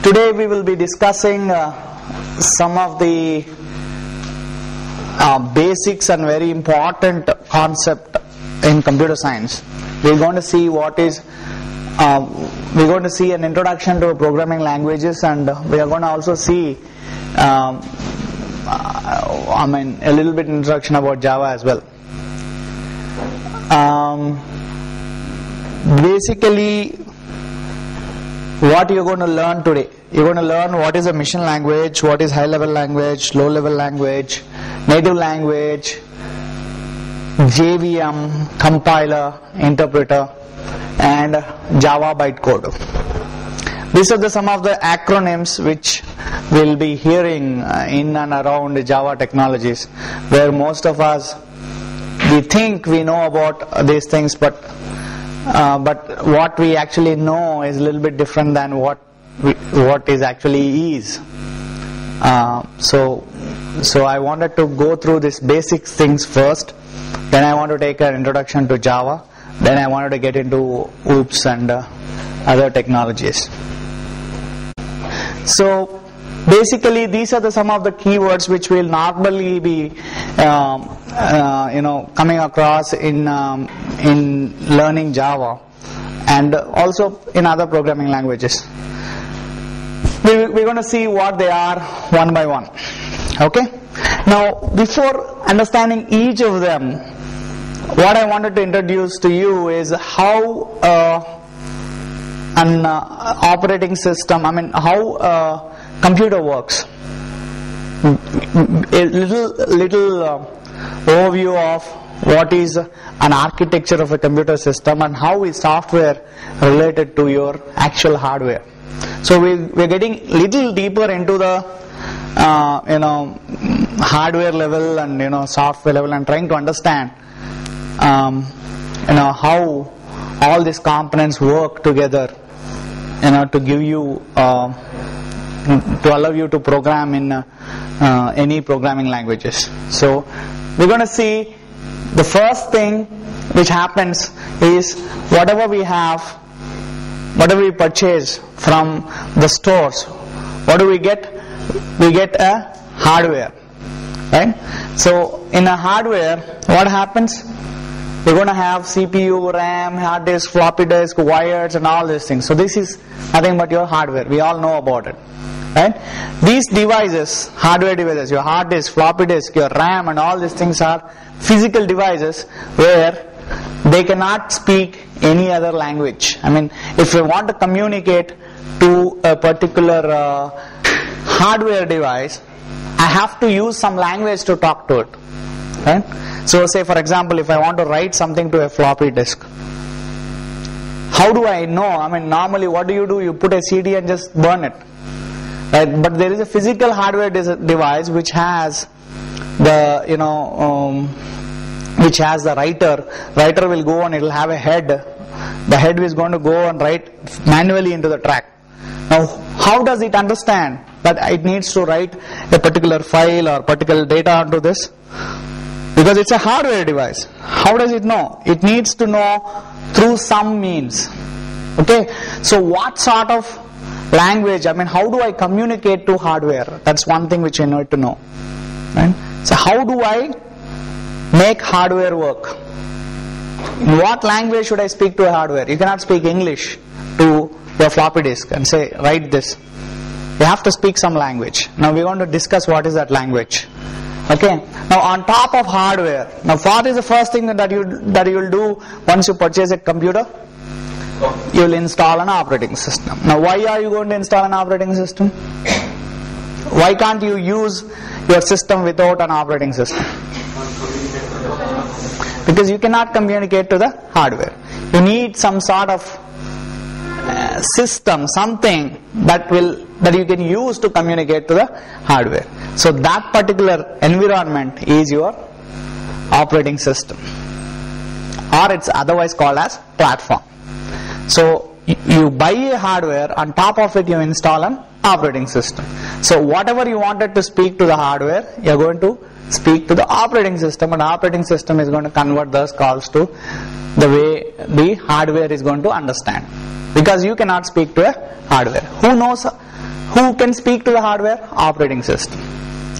Today we will be discussing some of the basics and very important concept in computer science. We're going to see what is we're going to see an introduction to programming languages, and we are going to also see a little bit introduction about Java as well. Basically, what you're going to learn today, you're going to learn what is a mission language, what is high level language, low level language, native language, JVM, compiler, interpreter, and Java bytecode. These are some of the acronyms which we'll be hearing in and around Java technologies, where most of us, we think we know about these things, but what we actually know is a little bit different than what is actually is. So I wanted to go through these basic things first. Then I want to take an introduction to Java. Then I wanted to get into OOPS and other technologies. So basically, these are some of the keywords which will normally be coming across in learning Java and also in other programming languages. We're going to see what they are one by one. Okay. Now, before understanding each of them, what I wanted to introduce to you is how an operating system, how computer works. A little overview of what is an architecture of a computer system and how is software related to your actual hardware. So we're getting little deeper into the hardware level and software level, and trying to understand how all these components work together to give you to allow you to program in any programming languages. So we're going to see the first thing which happens is whatever we purchase from the stores, what do we get? We get a hardware, right? So in a hardware, what happens? We're going to have CPU, RAM, hard disk, floppy disk, wires, and all these things. So this is nothing but your hardware. We all know about it, right? These devices, hardware devices, your hard disk, floppy disk, your RAM, and all these things are physical devices where they cannot speak any other language. If we want to communicate to a particular hardware device, I have to use some language to talk to it, right? So say for example, if I want to write something to a floppy disk, how do I know? Normally what do? You put a CD and just burn it, right? But there is a physical hardware device which has the which has the writer. Writer will go and it will have a head. The head is going to go and write manually into the track. Now, how does it understand that it needs to write a particular file or particular data onto this? Because it's a hardware device. How does it know? It needs to know through some means. Okay. So what sort of language? How do I communicate to hardware? That's one thing which I need to know. Right? So how do I make hardware work? In what language should I speak to a hardware? You cannot speak English to your floppy disk and say, write this. You have to speak some language. Now we're going to discuss what is that language. Okay. Now on top of hardware, now what is the first thing that you will do once you purchase a computer? You will install an operating system. Now why are you going to install an operating system? Why can't you use your system without an operating system? Because you cannot communicate to the hardware. You need some sort of system, something that you can use to communicate to the hardware. So that particular environment is your operating system, or it's otherwise called as platform. So you buy a hardware, on top of it you install an operating system. So whatever you wanted to speak to the hardware, you're going to speak to the operating system, and operating system is going to convert those calls to the way the hardware is going to understand. Because you cannot speak to a hardware. Who knows Who can speak to the hardware? Operating system.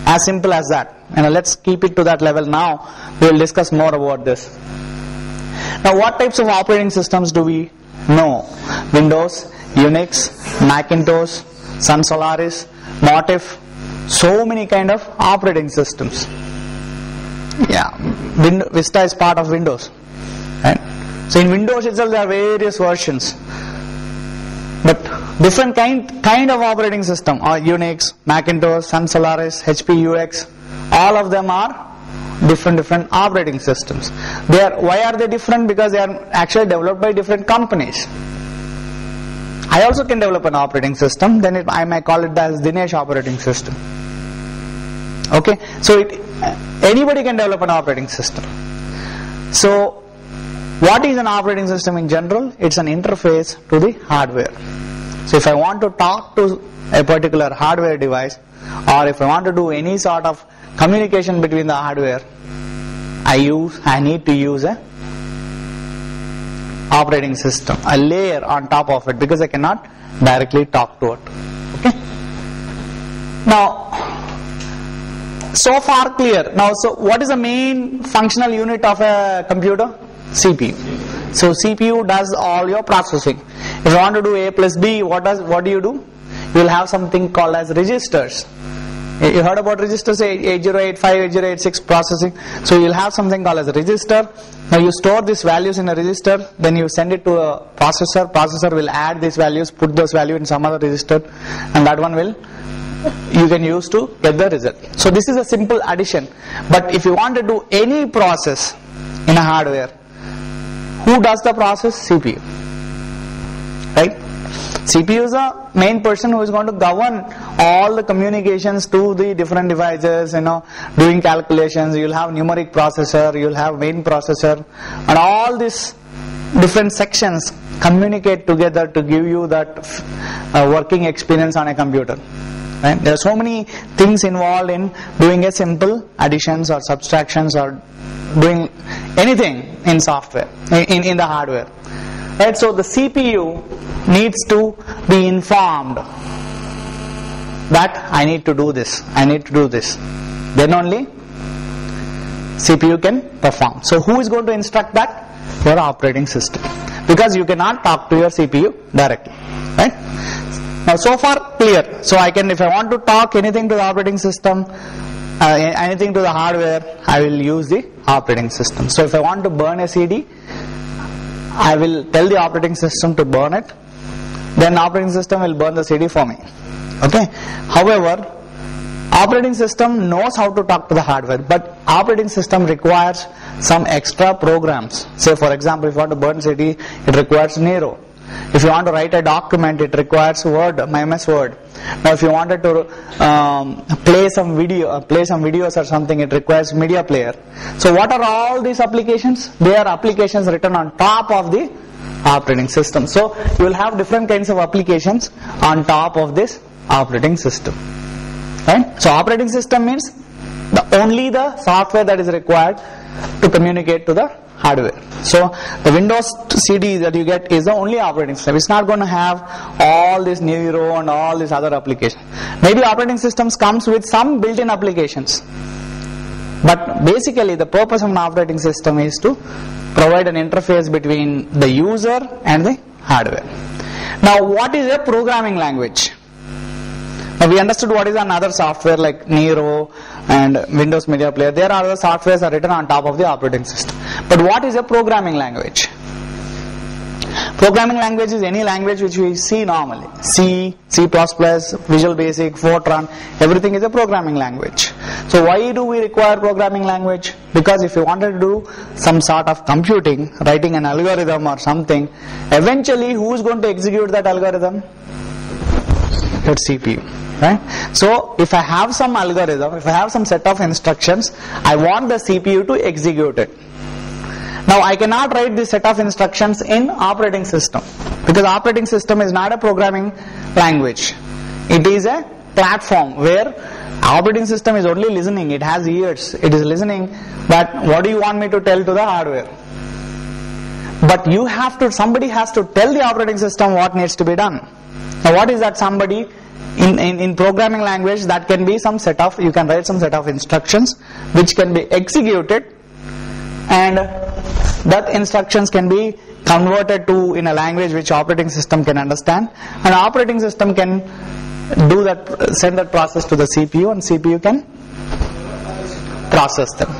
As simple as that. Let's keep it to that level now. We will discuss more about this. Now, what types of operating systems do we know? Windows, Unix, Macintosh, Sun Solaris, Motif. So many kind of operating systems. Yeah, Vista is part of Windows. Right? So in Windows itself there are various versions. But different kind of operating system, or Unix, Macintosh, Sun Solaris, HP UX, all of them are different operating systems. Why are they different? Because they are actually developed by different companies. I also can develop an operating system, then I might call it as Dinesh operating system. Okay, so anybody can develop an operating system. So what is an operating system in general? It's an interface to the hardware. So if I want to talk to a particular hardware device, or if I want to do any sort of communication between the hardware, I need to use a operating system, a layer on top of it, because I cannot directly talk to it. Okay. Now, so far clear. Now, so what is the main functional unit of a computer? CPU. So CPU does all your processing. If you want to do A plus B, what do? You will have something called as registers. You heard about registers, 8085, 8086 processing. So you will have something called as a register. Now you store these values in a register, then you send it to a processor. Processor will add these values, put those values in some other register, and that one you can use to get the result. So this is a simple addition. But if you want to do any process in a hardware, who does the process? CPU. Right? CPU is the main person who is going to govern all the communications to the different devices, doing calculations. You will have numeric processor, you will have main processor, and all these different sections communicate together to give you that working experience on a computer. Right? There are so many things involved in doing a simple additions or subtractions or doing anything in software, in the hardware. Right? So the CPU needs to be informed that I need to do this, I need to do this. Then only CPU can perform. So who is going to instruct that? Your operating system. Because you cannot talk to your CPU directly. Right? Now so far clear. So if I want to talk anything to the operating system, anything to the hardware, I will use the operating system. So if I want to burn a CD, I will tell the operating system to burn it, then operating system will burn the CD for me. Okay. However, operating system knows how to talk to the hardware, but operating system requires some extra programs. Say for example, if you want to burn CD, it requires Nero. If you want to write a document, it requires Word, MS Word. Now if you wanted to play some videos or something, it requires media player. So what are all these applications? They are applications written on top of the operating system. So you will have different kinds of applications on top of this operating system. Right? So operating system means only the software that is required to communicate to the hardware. So the Windows CD that you get is the only operating system. It's not going to have all this Nero and all these other applications. Maybe operating systems comes with some built-in applications. But basically the purpose of an operating system is to provide an interface between the user and the hardware. Now what is a programming language? Now we understood what is another software like Nero and Windows Media Player. There are other softwares are written on top of the operating system. But what is a programming language? Programming language is any language which we see normally. C, C++, Visual Basic, Fortran, everything is a programming language. So why do we require programming language? Because if you wanted to do some sort of computing, writing an algorithm or something, eventually who is going to execute that algorithm? Your CPU. Right? So if I have some algorithm, if I have some set of instructions, I want the CPU to execute it. Now I cannot write this set of instructions in operating system, because operating system is not a programming language. It is a platform where operating system is only listening. It has ears. It is listening that what do you want me to tell to the hardware? But somebody has to tell the operating system what needs to be done. Now what is that somebody? in programming language, that can be some set of, you can write some set of instructions which can be executed, and that instructions can be converted to in a language which operating system can understand, and operating system can do that, send that process to the CPU, and CPU can process them.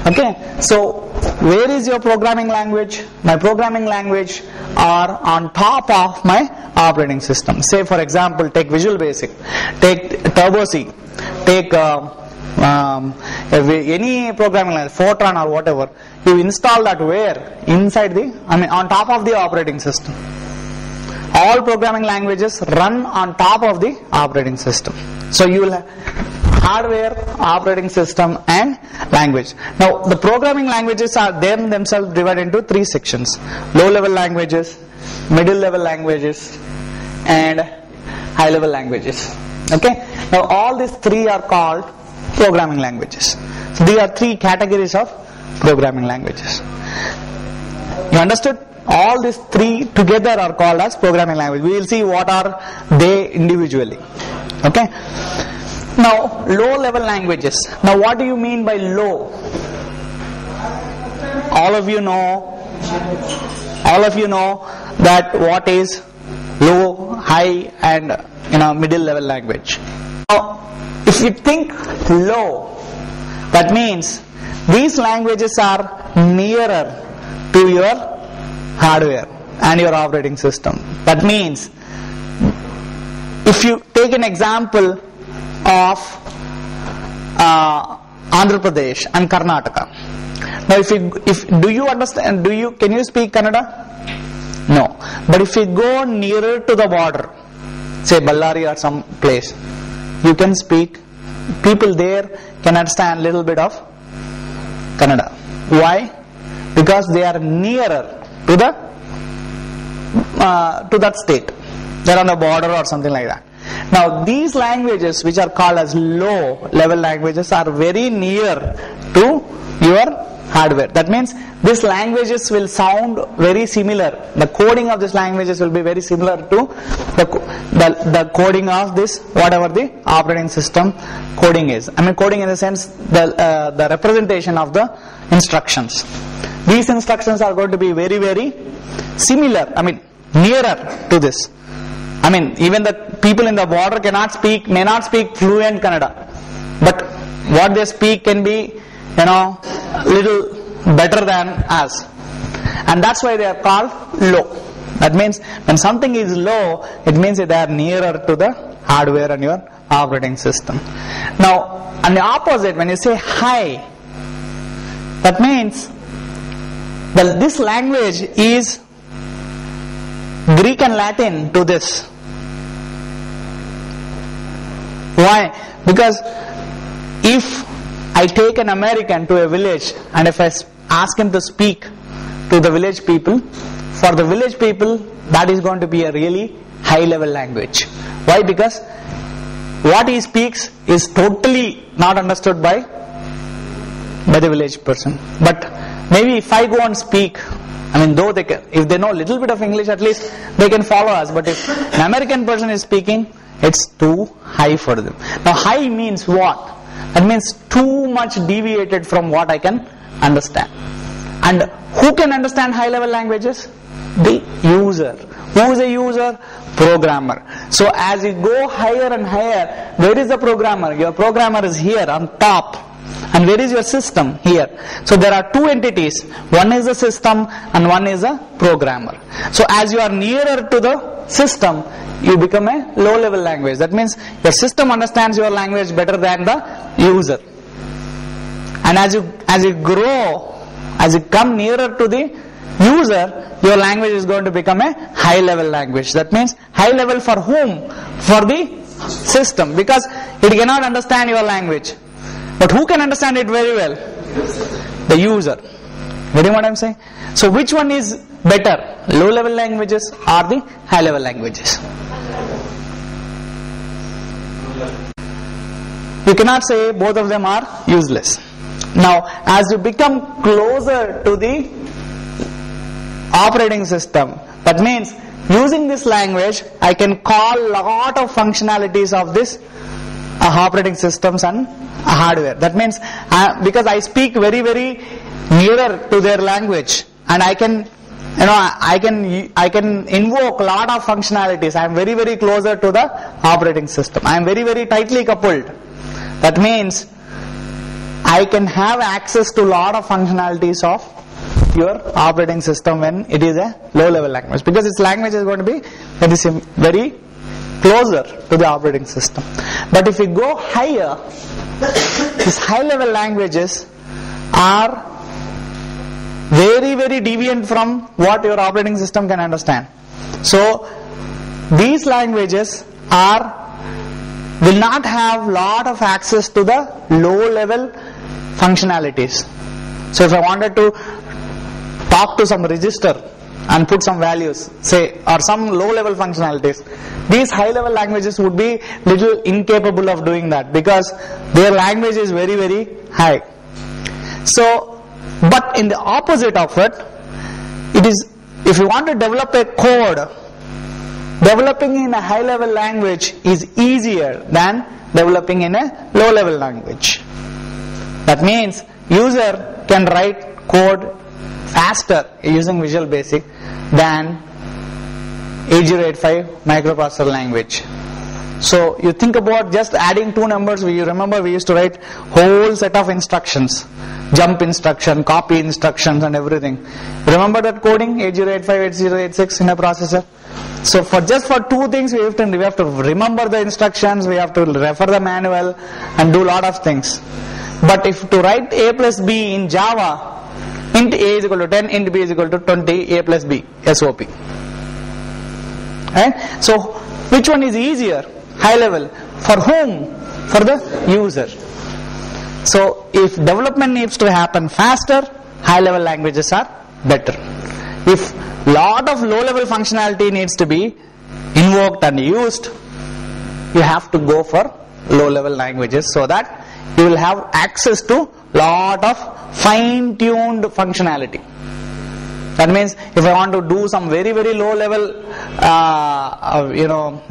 Okay, so where is your programming language? My programming language are on top of my operating system. Say for example, take Visual Basic, take Turbo C, take any programming language, Fortran or whatever. You install that where? Inside the, on top of the operating system. All programming languages run on top of the operating system. So you will have hardware, operating system, and language. Now the programming languages are themselves divided into three sections: low level languages, middle level languages, and high level languages. Okay, now all these three are called programming languages. So these are three categories of programming languages. You understood? All these three together are called as programming language. We will see what are they individually. Okay. Now, low level languages. Now, what do you mean by low? All of you know that what is low, high, and middle level language. Now, if you think low, that means these languages are nearer to your hardware and your operating system. That means if you take an example of Andhra Pradesh and Karnataka. Now do you understand, can you speak Kannada? No. But if you go nearer to the border, say Ballari or some place, you can speak, people there can understand a little bit of Kannada. Why? Because they are nearer to that state. They are on the border or something like that. Now these languages which are called as low level languages are very near to your hardware. That means these languages will sound very similar. The coding of these languages will be very similar to the coding of this, whatever the operating system coding is. Coding in the sense the representation of the instructions. These instructions are going to be very, very similar, nearer to this. Even the people in the border may not speak fluent Kannada, but what they speak can be, little better than us, and that's why they are called low. That means when something is low, it means they are nearer to the hardware and your operating system. Now, on the opposite, when you say high, that means this language is Greek and Latin to this. Why? Because if I take an American to a village and if I ask him to speak to the village people, for the village people that is going to be a really high level language. Why? Because what he speaks is totally not understood by the village person. But maybe if I go and speak, though they can, if they know a little bit of English, at least they can follow us. But if an American person is speaking, it's too high for them. Now high means what? That means too much deviated from what I can understand. And who can understand high level languages? The user. Who is a user? Programmer. So as you go higher and higher, where is the programmer? Your programmer is here on top. And where is your system? Here. So there are two entities. One is the system and one is a programmer. So as you are nearer to the system, you become a low level language. That means your system understands your language better than the user. And as you grow, as you come nearer to the user, your language is going to become a high level language. That means high level for whom? For the system, because it cannot understand your language. But who can understand it very well? The user. Getting what I'm saying? So which one is better? Low level languages or the high level languages? You cannot say both of them are useless. Now, as you become closer to the operating system, that means using this language, I can call lot of functionalities of this operating systems and hardware. That means because I speak very nearer to their language, and I can invoke a lot of functionalities. I am very closer to the operating system. I am very tightly coupled. That means I can have access to a lot of functionalities of your operating system when it is a low level language, because its language is going to be very closer to the operating system. But if we go higher, these high level languages are very deviant from what your operating system can understand. So these languages will not have lot of access to the low level functionalities. So if I wanted to talk to some register and put some values, say, or some low level functionalities, these high level languages would be little incapable of doing that, because their language is very high. So but in the opposite of it, if you want to develop a code, developing in a high level language is easier than developing in a low level language. That means user can write code faster using Visual Basic than 8085 microprocessor language. So you think about just adding two numbers. You remember we used to write whole set of instructions, jump instruction, copy instructions and everything. Remember that coding 8085, 8086 in a processor? So for two things we have to remember the instructions, we have to refer the manual and do lot of things. But if to write a plus b in Java, int a is equal to 10, int b is equal to 20, a plus b, SOP. Right? So which one is easier? High level. For whom? For the user. So if development needs to happen faster, high level languages are better. If lot of low level functionality needs to be invoked and used, you have to go for low level languages, so that you will have access to lot of fine tuned functionality. That means if I want to do some very low level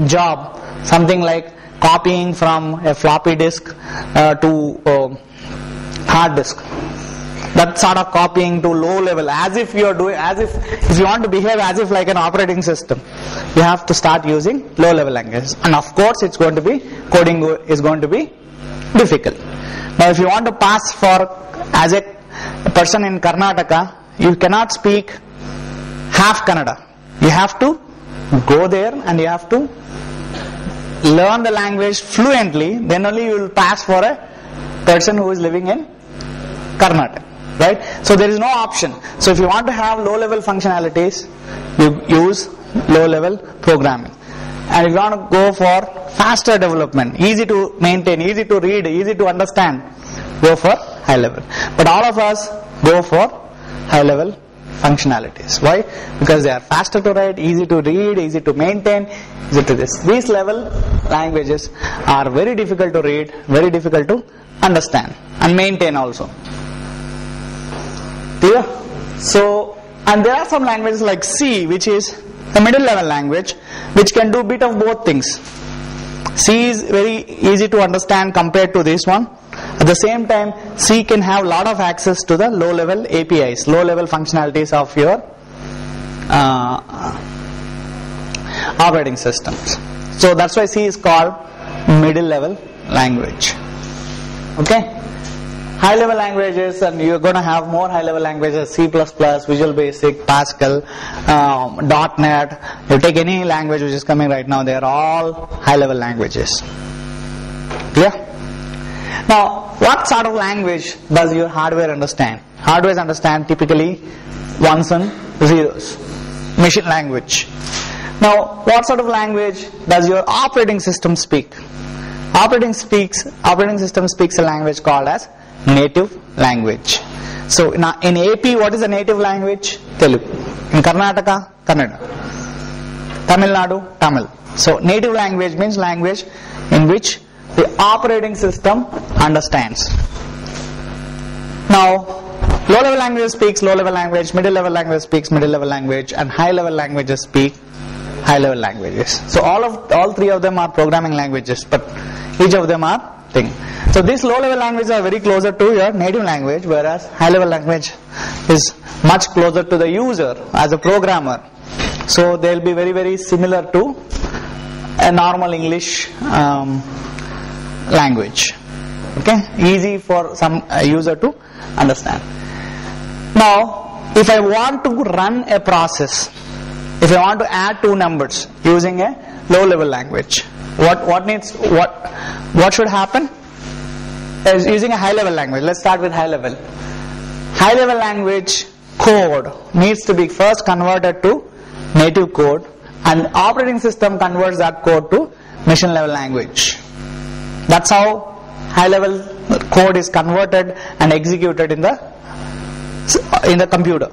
job, something like copying from a floppy disk to hard disk, that sort of copying to low level, if you want to behave as if like an operating system, you have to start using low level languages, and of course coding is going to be difficult. Now if you want to pass for as a person in Karnataka, you cannot speak half Kannada. You have to go there and you have to learn the language fluently, then only you will pass for a person who is living in Karnataka. Right? So there is no option. So if you want to have low level functionalities, you use low level programming. And if you want to go for faster development, easy to maintain, easy to read, easy to understand, go for high level. But all of us go for high level functionalities. Why? Because they are faster to write, easy to read, easy to maintain, easy to this. These level languages are very difficult to read, very difficult to understand and maintain also. Clear? So, and there are some languages like C, which is a middle level language, which can do bit of both things. C is very easy to understand compared to this one. At the same time, C can have lot of access to the low level APIs, low level functionalities of your operating systems. So that's why C is called middle level language. Okay? High level languages, and you're going to have more high level languages, C++, Visual Basic, Pascal, .NET. You take any language which is coming right now, they are all high level languages. Clear? Now, what sort of language does your hardware understand? Hardware understand typically ones and zeros, machine language. Now, what sort of language does your operating system speak? Operating system speaks a language called as native language. So in AP, what is a native language? Telugu. In Karnataka, Kannada. Tamil Nadu, Tamil. So native language means language in which the operating system understands. Now, low level language speaks low level language, middle level language speaks middle level language, and high level languages speak high level languages. So all three of them are programming languages, but each of them are thing. So these low level languages are very closer to your native language, whereas high level language is much closer to the user as a programmer. So they will be very, very similar to a normal English language. Okay, easy for some user to understand. Now, if I want to run a process, if I want to add two numbers using a low level language, what should happen? Is using a high level language. Let's start with high level. High level language code needs to be first converted to native code, and operating system converts that code to machine level language. That's how high level code is converted and executed in the computer.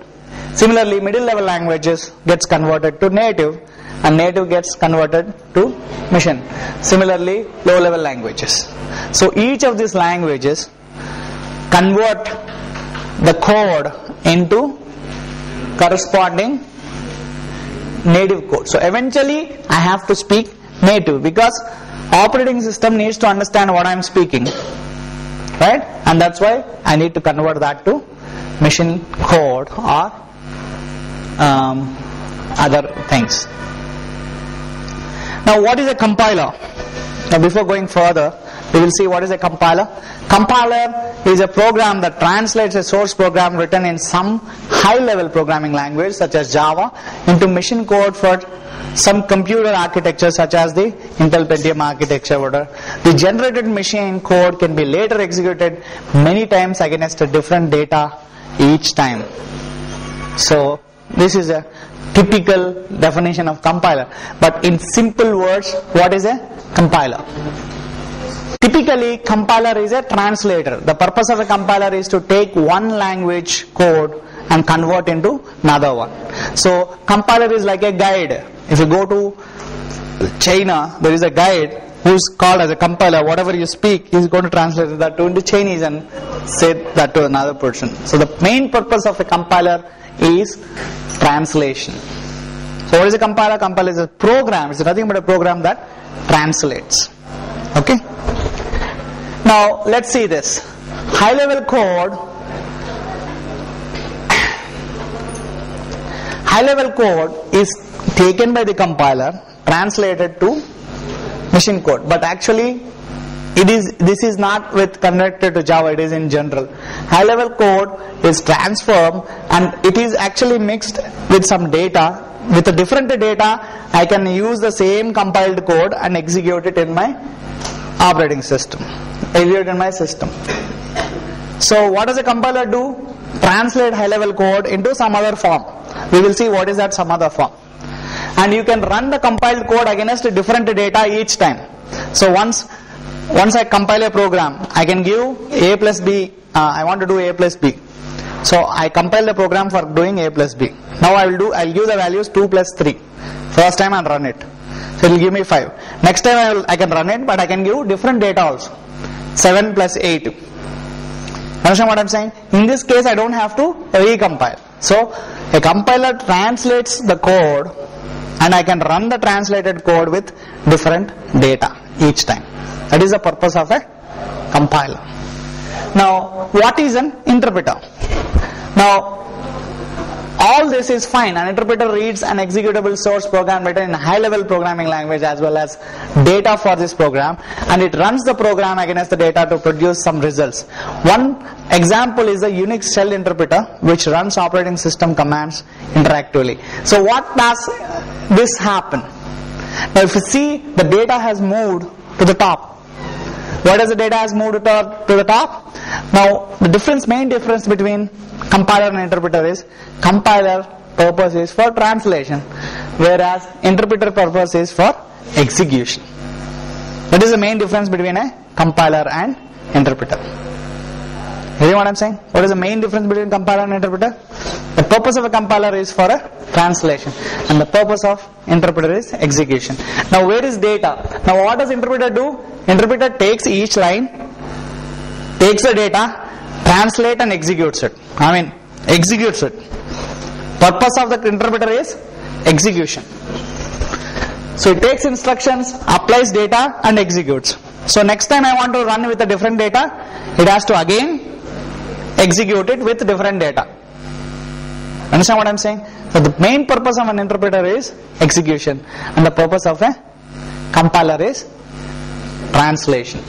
Similarly, middle level languages gets converted to native, and native gets converted to machine. Similarly, low level languages. So each of these languages convert the code into corresponding native code. So eventually I have to speak native, because operating system needs to understand what I am speaking, right? And that's why I need to convert that to machine code or other things. Now, what is a compiler? Now, before going further, we will see what is a compiler. Compiler is a program that translates a source program written in some high level programming language such as Java into machine code for some computer architecture such as the Intel Pentium architecture. The generated machine code can be later executed many times against a different data each time. So this is a typical definition of compiler. But in simple words, what is a compiler? Typically, compiler is a translator. The purpose of a compiler is to take one language code and convert into another one. So compiler is like a guide. If you go to China, there is a guide who's called as a compiler. Whatever you speak, he's going to translate that into Chinese and say that to another person. So the main purpose of a compiler is translation. So what is a compiler? Compiler is a program. It's nothing but a program that translates. Okay. Now let's see this. High level code. High level code is taken by the compiler, translated to machine code. But actually, this is not connected to Java. It is in general. High level code is transformed, and it is actually mixed with some data. With a different data, I can use the same compiled code and execute it in my operating system. Execute in my system. So what does a compiler do? Translate high level code into some other form. We will see what is that some other form. And you can run the compiled code against different data each time. So once I compile a program, I can give a plus b. I want to do a plus b. So I compile the program for doing a plus b. Now I'll give the values 2 plus 3. First time I'll run it. So it will give me 5. Next time I can run it, but I can give different data also. 7 plus 8. Understand what I'm saying? In this case, I don't have to recompile. So a compiler translates the code, and I can run the translated code with different data each time. That is the purpose of a compiler. Now, what is an interpreter? Now, all this is fine. An interpreter reads an executable source program written in high level programming language as well as data for this program, and it runs the program against the data to produce some results. One example is the Unix shell interpreter, which runs operating system commands interactively. So what does this happen? Now if you see, the data has moved to the top. What does the data has moved to the top? Now the main difference between compiler and interpreter is, compiler purpose is for translation, whereas interpreter purpose is for execution. That is the main difference between a compiler and interpreter. You see what I'm saying? What is the main difference between compiler and interpreter? The purpose of a compiler is for a translation, and the purpose of interpreter is execution. Now where is data? Now what does interpreter do? Interpreter takes each line, takes the data, translate and executes it. Executes it. Purpose of the interpreter is execution. So it takes instructions, applies data and executes. So next time I want to run with a different data, it has to again execute it with different data. Understand what I am saying? So the main purpose of an interpreter is execution, and the purpose of a compiler is translation.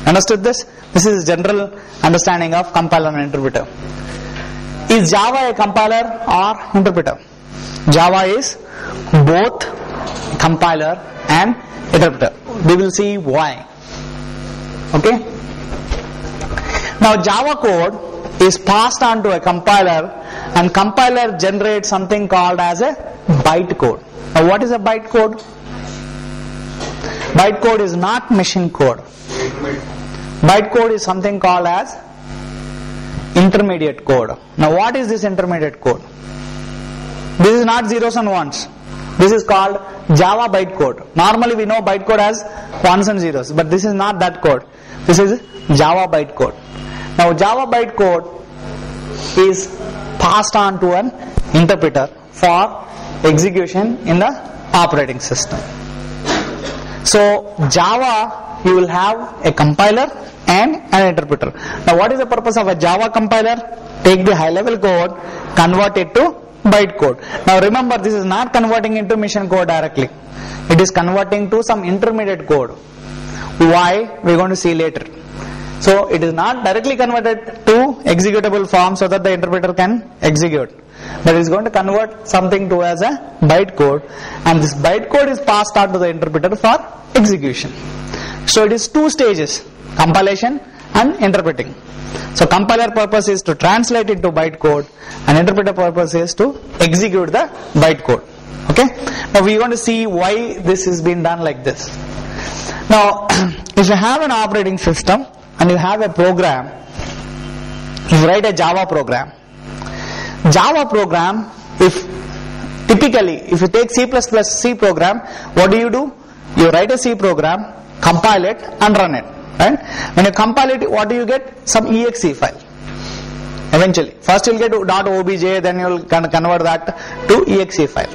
Understood this? This is general understanding of compiler and interpreter. Is Java a compiler or interpreter? Java is both compiler and interpreter. We will see why. Okay? Now Java code is passed on to a compiler, and compiler generates something called as a bytecode. Now what is a bytecode? Bytecode is not machine code. Bytecode is something called as intermediate code. Now what is this intermediate code? This is not zeros and ones. This is called Java bytecode. Normally we know bytecode as ones and zeros, but this is not that code. This is Java bytecode. Now Java bytecode is passed on to an interpreter for execution in the operating system. So Java, you will have a compiler and an interpreter. Now what is the purpose of a Java compiler? Take the high level code, convert it to bytecode. Now remember, this is not converting into machine code directly. It is converting to some intermediate code. Why? We are going to see later. So it is not directly converted to executable form so that the interpreter can execute, but it is going to convert something to as a bytecode, and this bytecode is passed on to the interpreter for execution. So it is two stages: compilation and interpreting. So compiler purpose is to translate into bytecode, and interpreter purpose is to execute the bytecode. Okay? Now we are going to see why this is being done like this. Now if you have an operating system and you have a program, you write a Java program. Java program, if you take C++ program, what do? You write a C program, compile it and run it. Right? When you compile it, what do you get? Some exe file. Eventually, first you will get .obj, then you will convert that to exe file.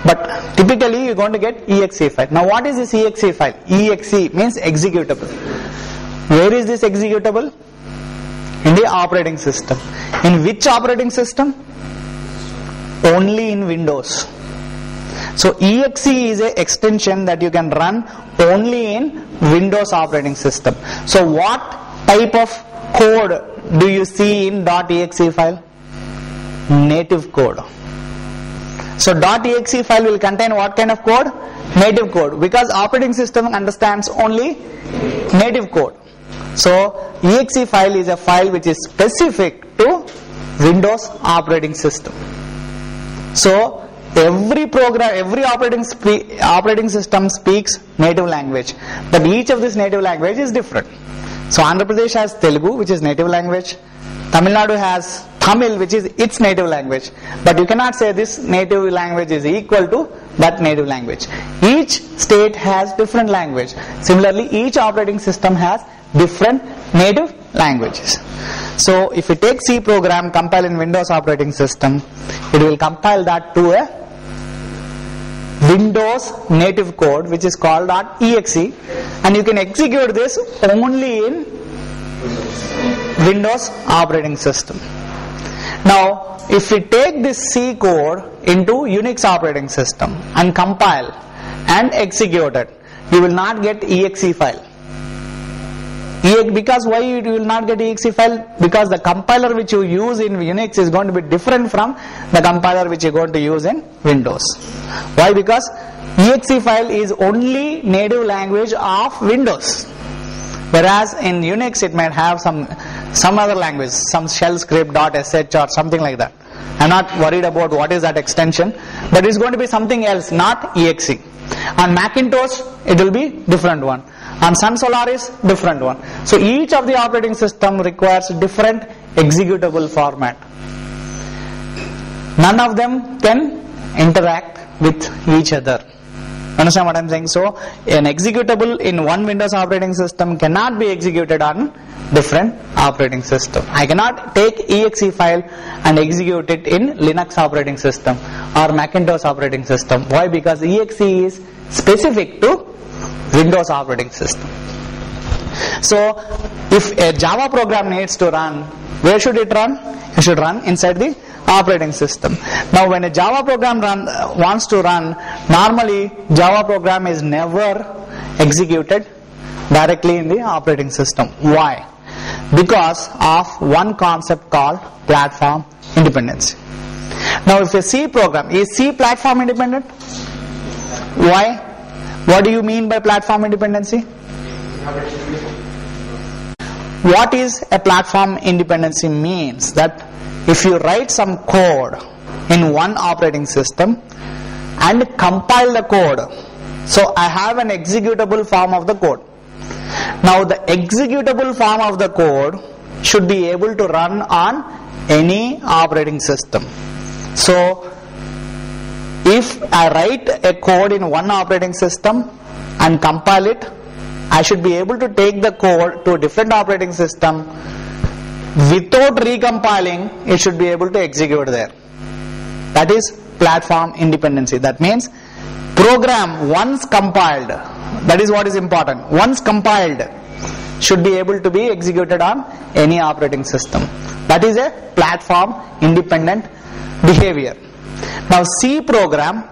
But typically you are going to get exe file. Now what is this exe file? Exe means executable. Where is this executable? In the operating system. In which operating system? Only in Windows. So exe is an extension that you can run only in Windows operating system. So what type of code do you see in .exe file? Native code. So .exe file will contain what kind of code? Native code, because operating system understands only native code. So exe file is a file which is specific to Windows operating system. So every program, every operating system speaks native language, but each of this native language is different. So Andhra Pradesh has Telugu, which is native language. Tamil Nadu has Tamil, which is its native language, but you cannot say this native language is equal to that native language. Each state has different language. Similarly, each operating system has different native languages. So if you take C program, compile in Windows operating system, it will compile that to a Windows native code which is called .exe, and you can execute this only in Windows operating system. Now if we take this C code into Unix operating system and compile and execute it, you will not get exe file. Because why you will not get exe file? Because the compiler which you use in Unix is going to be different from the compiler which you are going to use in Windows. Why? Because exe file is only native language of Windows, whereas in Unix it might have some other language, some shell script .sh or something like that. I am not worried about what is that extension, but it is going to be something else, not exe. On Macintosh it will be different one. On Sun Solaris, different one. So each of the operating system requires different executable format. None of them can interact with each other. Understand what I am saying? So an executable in one Windows operating system cannot be executed on different operating system. I cannot take exe file and execute it in Linux operating system or Macintosh operating system. Why? Because exe is specific to Windows operating system. So if a Java program needs to run, where should it run? It should run inside the operating system. Now when a Java program wants to run, normally Java program is never executed directly in the operating system. Why? Because of one concept called platform independence. Now if a C program, is C platform independent? Why? What do you mean by platform independency? What is a platform independency means that if you write some code in one operating system and compile the code, so I have an executable form of the code. Now the executable form of the code should be able to run on any operating system. So if I write a code in one operating system and compile it, I should be able to take the code to a different operating system. Without recompiling, it should be able to execute there. That is platform independency. That means program once compiled, that is what is important, once compiled should be able to be executed on any operating system. That is a platform independent behavior. Now C program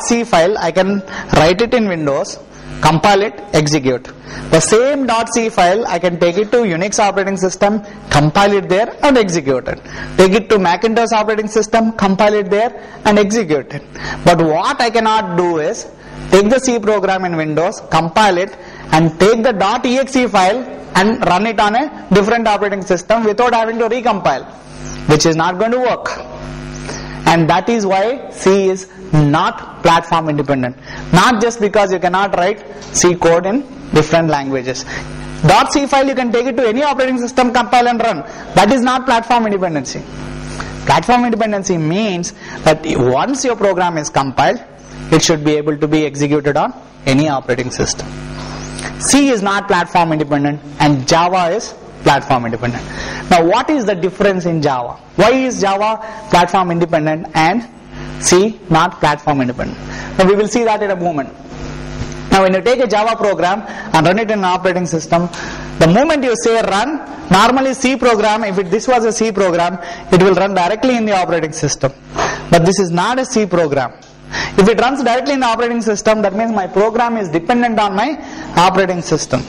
.c file, I can write it in Windows, compile it, execute. The same .c file I can take it to Unix operating system, compile it there and execute it. Take it to Macintosh operating system, compile it there and execute it. But what I cannot do is take the C program in Windows, compile it and take the .exe file and run it on a different operating system without having to recompile, which is not going to work. And that is why C is not platform independent. Not just because you cannot write C code in different languages. .c file you can take it to any operating system, compile and run. That is not platform independency. Platform independency means that once your program is compiled, it should be able to be executed on any operating system. C is not platform independent and Java is platform independent. Now what is the difference in Java? Why is Java platform independent and C not platform independent? Now we will see that in a moment. Now when you take a Java program and run it in an operating system, the moment you say run, normally C program, if this was a C program, it will run directly in the operating system. But this is not a C program. If it runs directly in the operating system, that means my program is dependent on my operating system.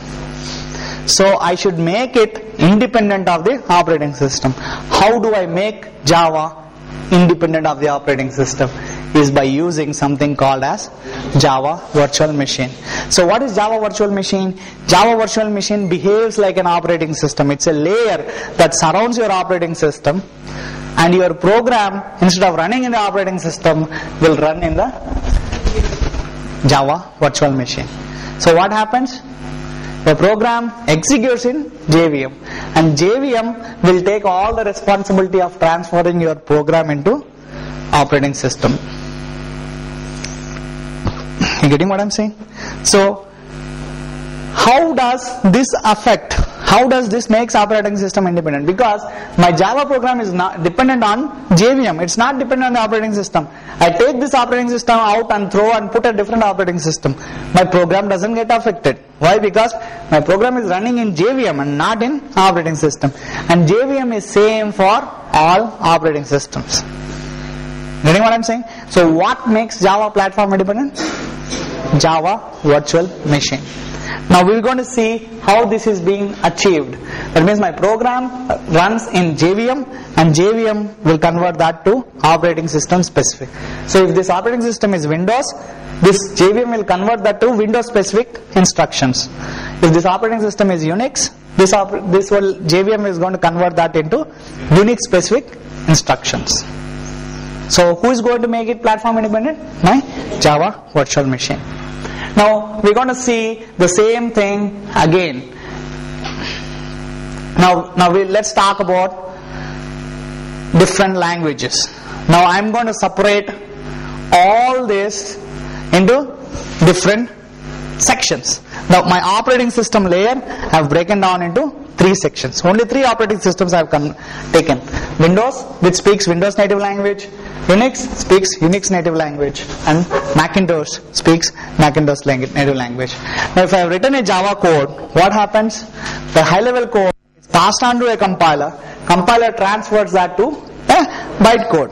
So I should make it independent of the operating system. How do I make Java independent of the operating system? Is by using something called as Java Virtual Machine. So what is Java Virtual Machine? Java Virtual Machine behaves like an operating system. It's a layer that surrounds your operating system, and your program, instead of running in the operating system, will run in the Java Virtual Machine. So what happens? The program executes in JVM, and JVM will take all the responsibility of transferring your program into operating system. You getting what I'm saying? So how does this affect, how does this makes operating system independent? Because my Java program is not dependent on JVM, it's not dependent on the operating system. I take this operating system out and throw and put a different operating system. My program doesn't get affected. Why? Because my program is running in JVM and not in operating system. And JVM is same for all operating systems. Getting what I'm saying? So what makes Java platform independent? Java Virtual Machine. Now we're going to see how this is being achieved. That means my program runs in JVM, and JVM will convert that to operating system specific. So if this operating system is Windows, this JVM will convert that to Windows specific instructions. If this operating system is Unix, this JVM is going to convert that into Unix specific instructions. So who is going to make it platform independent? My Java Virtual Machine. Now we're going to see the same thing again. Now let's talk about different languages. Now I'm going to separate all this into different sections. Now my operating system layer I have broken down into 3 sections. Only 3 operating systems I have taken. Windows, which speaks Windows native language. Unix speaks Unix native language and Macintosh speaks Macintosh native language. Now if I have written a Java code, what happens? The high level code is passed on to a compiler. Compiler transfers that to a bytecode.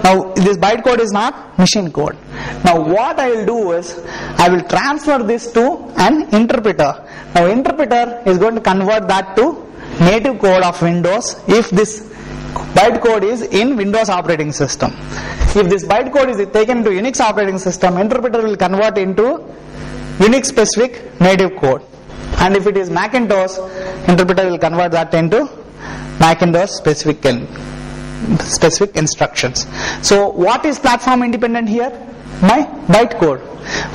Now this bytecode is not machine code. Now what I will do is I will transfer this to an interpreter. Now interpreter is going to convert that to native code of Windows if this bytecode is in Windows operating system. If this bytecode is taken to Unix operating system, interpreter will convert into Unix specific native code. And if it is Macintosh, interpreter will convert that into Macintosh specific instructions. So what is platform independent here? My bytecode.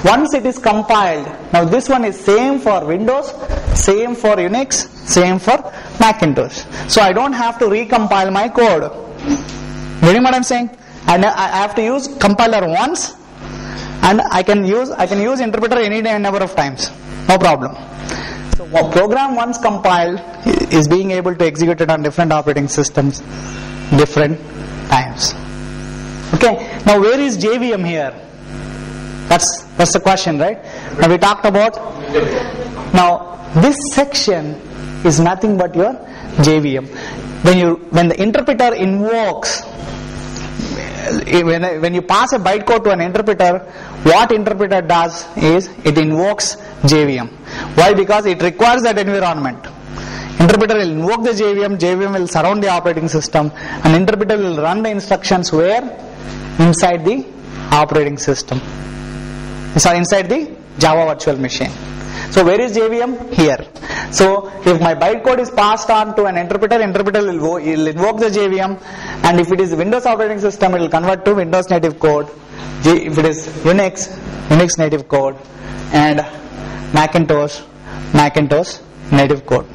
Once it is compiled, now this one is same for Windows, same for Unix, same for Macintosh. So I don't have to recompile my code. Getting what I'm saying? And I have to use compiler once, and I can use interpreter any number of times. No problem. So a program once compiled is being able to execute it on different operating systems, different times. Okay. Now where is JVM here? That's the question, right? Now we talked about. Now this section is nothing but your JVM. When the interpreter invokes, when you pass a bytecode to an interpreter, what interpreter does is it invokes JVM. Why? Because it requires that environment. Interpreter will invoke the JVM will surround the operating system, and interpreter will run the instructions where? Inside the operating system. So inside the Java virtual machine. So where is JVM? Here. So if my bytecode is passed on to an interpreter, interpreter will invoke the JVM, and if it is Windows operating system, it will convert to Windows native code. If it is Unix native code, and Macintosh native code.